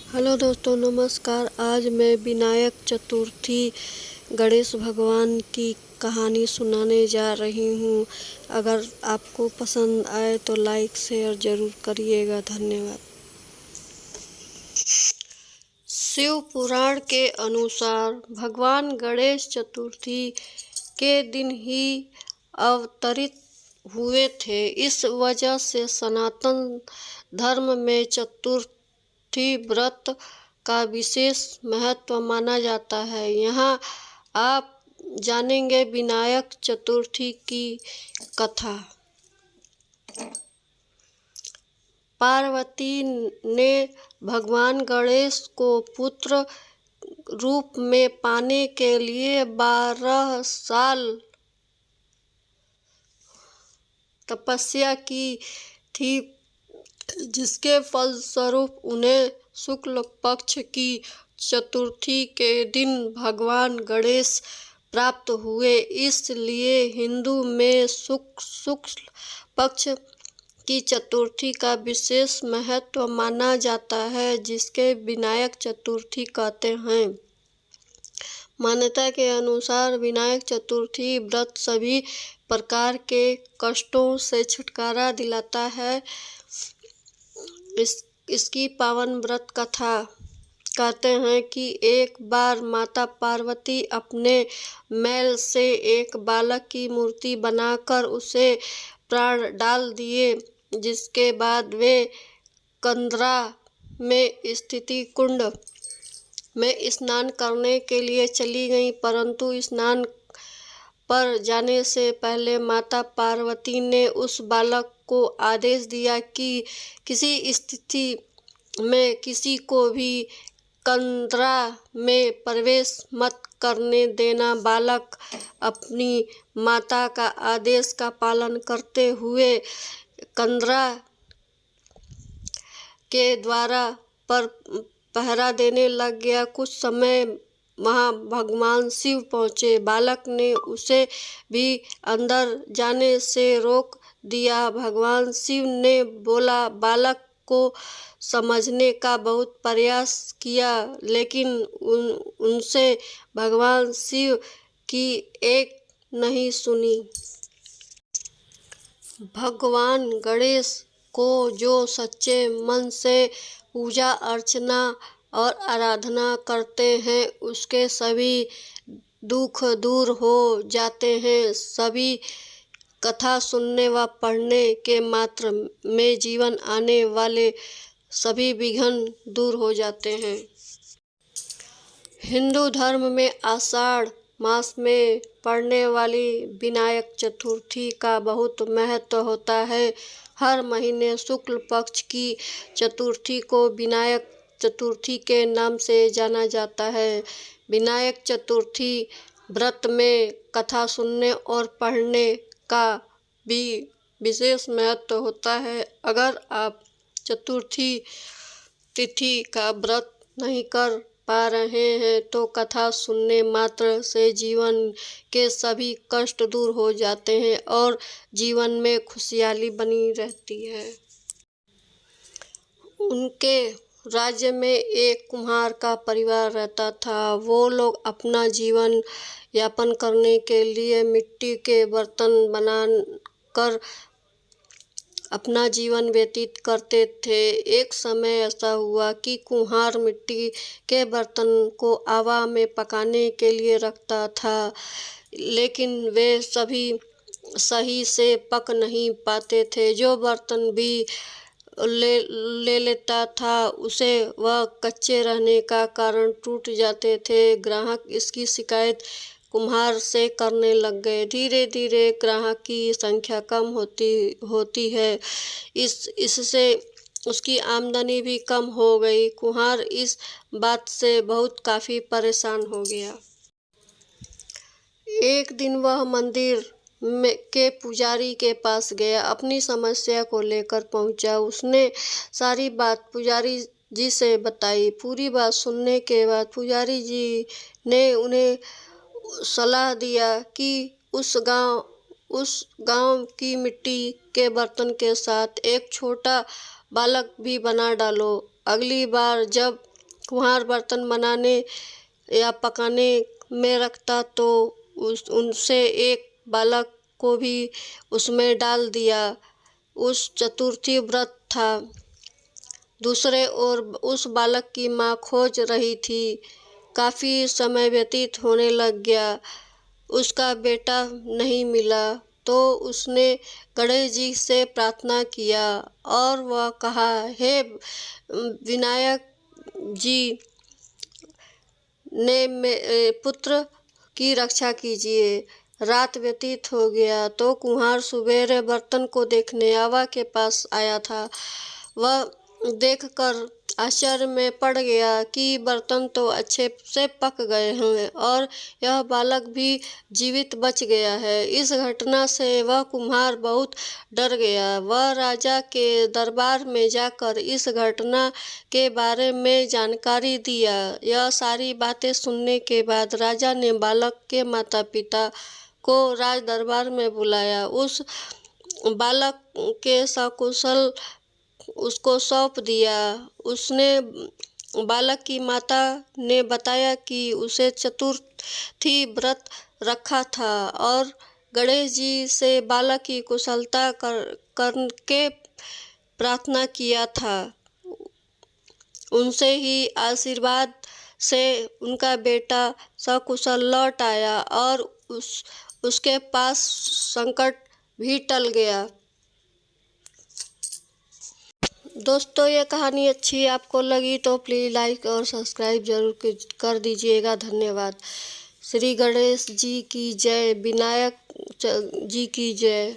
Hello दोस्तों, नमस्कार। आज मैं विनायक चतुर्थी गणेश भगवान की कहानी सुनाने जा रही हूँ। अगर आपको पसंद आए तो लाइक शेयर ज़रूर करिएगा। धन्यवाद। शिव पुराण के अनुसार भगवान गणेश चतुर्थी के दिन ही अवतरित हुए थे। इस वजह से सनातन धर्म में चतुर्थी व्रत का विशेष महत्व माना जाता है। यहाँ आप जानेंगे विनायक चतुर्थी की कथा। पार्वती ने भगवान गणेश को पुत्र रूप में पाने के लिए 12 साल तपस्या की थी, जिसके फलस्वरूप उन्हें शुक्ल पक्ष की चतुर्थी के दिन भगवान गणेश प्राप्त हुए। इसलिए हिंदू में शुक्ल पक्ष की चतुर्थी का विशेष महत्व माना जाता है, जिसके विनायक चतुर्थी कहते हैं। मान्यता के अनुसार विनायक चतुर्थी व्रत सभी प्रकार के कष्टों से छुटकारा दिलाता है। इसकी पावन व्रत कथा कहते हैं कि एक बार माता पार्वती अपने मैल से एक बालक की मूर्ति बनाकर उसे प्राण डाल दिए, जिसके बाद वे कंदरा में स्थित कुंड में स्नान करने के लिए चली गईं। परंतु स्नान पर जाने से पहले माता पार्वती ने उस बालक को आदेश दिया कि किसी स्थिति में किसी को भी कंदरा में प्रवेश मत करने देना। बालक अपनी माता का आदेश का पालन करते हुए कंदरा के द्वारा पर पहरा देने लग गया। कुछ समय वहाँ भगवान शिव पहुँचे। बालक ने उसे भी अंदर जाने से रोक दिया। भगवान शिव ने बोला बालक को समझने का बहुत प्रयास किया, लेकिन उनसे भगवान शिव की एक नहीं सुनी। भगवान गणेश को जो सच्चे मन से पूजा अर्चना और आराधना करते हैं, उसके सभी दुख दूर हो जाते हैं। सभी कथा सुनने व पढ़ने के मात्र में जीवन आने वाले सभी विघ्न दूर हो जाते हैं। हिंदू धर्म में आषाढ़ मास में पड़ने वाली विनायक चतुर्थी का बहुत महत्व होता है। हर महीने शुक्ल पक्ष की चतुर्थी को विनायक चतुर्थी के नाम से जाना जाता है। विनायक चतुर्थी व्रत में कथा सुनने और पढ़ने का भी विशेष महत्व होता है। अगर आप चतुर्थी तिथि का व्रत नहीं कर पा रहे हैं तो कथा सुनने मात्र से जीवन के सभी कष्ट दूर हो जाते हैं और जीवन में खुशहाली बनी रहती है। उनके राज्य में एक कुम्हार का परिवार रहता था। वो लोग अपना जीवन यापन करने के लिए मिट्टी के बर्तन बनाकर अपना जीवन व्यतीत करते थे। एक समय ऐसा हुआ कि कुम्हार मिट्टी के बर्तन को आवा में पकाने के लिए रखता था, लेकिन वे सभी सही से पक नहीं पाते थे। जो बर्तन भी ले लेता था, उसे वह कच्चे रहने का कारण टूट जाते थे। ग्राहक इसकी शिकायत कुम्हार से करने लग गए। धीरे धीरे ग्राहक की संख्या कम होती है। इससे उसकी आमदनी भी कम हो गई। कुम्हार इस बात से बहुत काफ़ी परेशान हो गया। एक दिन वह मंदिर के पुजारी के पास गया, अपनी समस्या को लेकर पहुंचा। उसने सारी बात पुजारी जी से बताई। पूरी बात सुनने के बाद पुजारी जी ने उन्हें सलाह दिया कि उस गांव की मिट्टी के बर्तन के साथ एक छोटा बालक भी बना डालो। अगली बार जब कुम्हार बर्तन बनाने या पकाने में रखता तो उनसे एक बालक को भी उसमें डाल दिया। उस चतुर्थी व्रत था। दूसरे ओर उस बालक की माँ खोज रही थी। काफ़ी समय व्यतीत होने लग गया, उसका बेटा नहीं मिला तो उसने गणेश जी से प्रार्थना किया और वह कहा, हे विनायक जी ने पुत्र की रक्षा कीजिए। रात व्यतीत हो गया तो कुम्हार सवेरे बर्तन को देखने आवा के पास आया था। वह देखकर आश्चर्य में पड़ गया कि बर्तन तो अच्छे से पक गए हैं और यह बालक भी जीवित बच गया है। इस घटना से वह कुम्हार बहुत डर गया। वह राजा के दरबार में जाकर इस घटना के बारे में जानकारी दिया। यह सारी बातें सुनने के बाद राजा ने बालक के माता पिता को राज दरबार में बुलाया। उस बालक के सकुशल उसको सौंप दिया। उसने बालक की माता ने बताया कि उसे चतुर्थी व्रत रखा था और गणेश जी से बालक की कुशलता करके प्रार्थना किया था। उनसे ही आशीर्वाद से उनका बेटा सकुशल लौट आया और उसके पास संकट भी टल गया। दोस्तों, ये कहानी अच्छी आपको लगी तो प्लीज़ लाइक और सब्सक्राइब जरूर कर दीजिएगा। धन्यवाद। श्री गणेश जी की जय, विनायक जी की जय।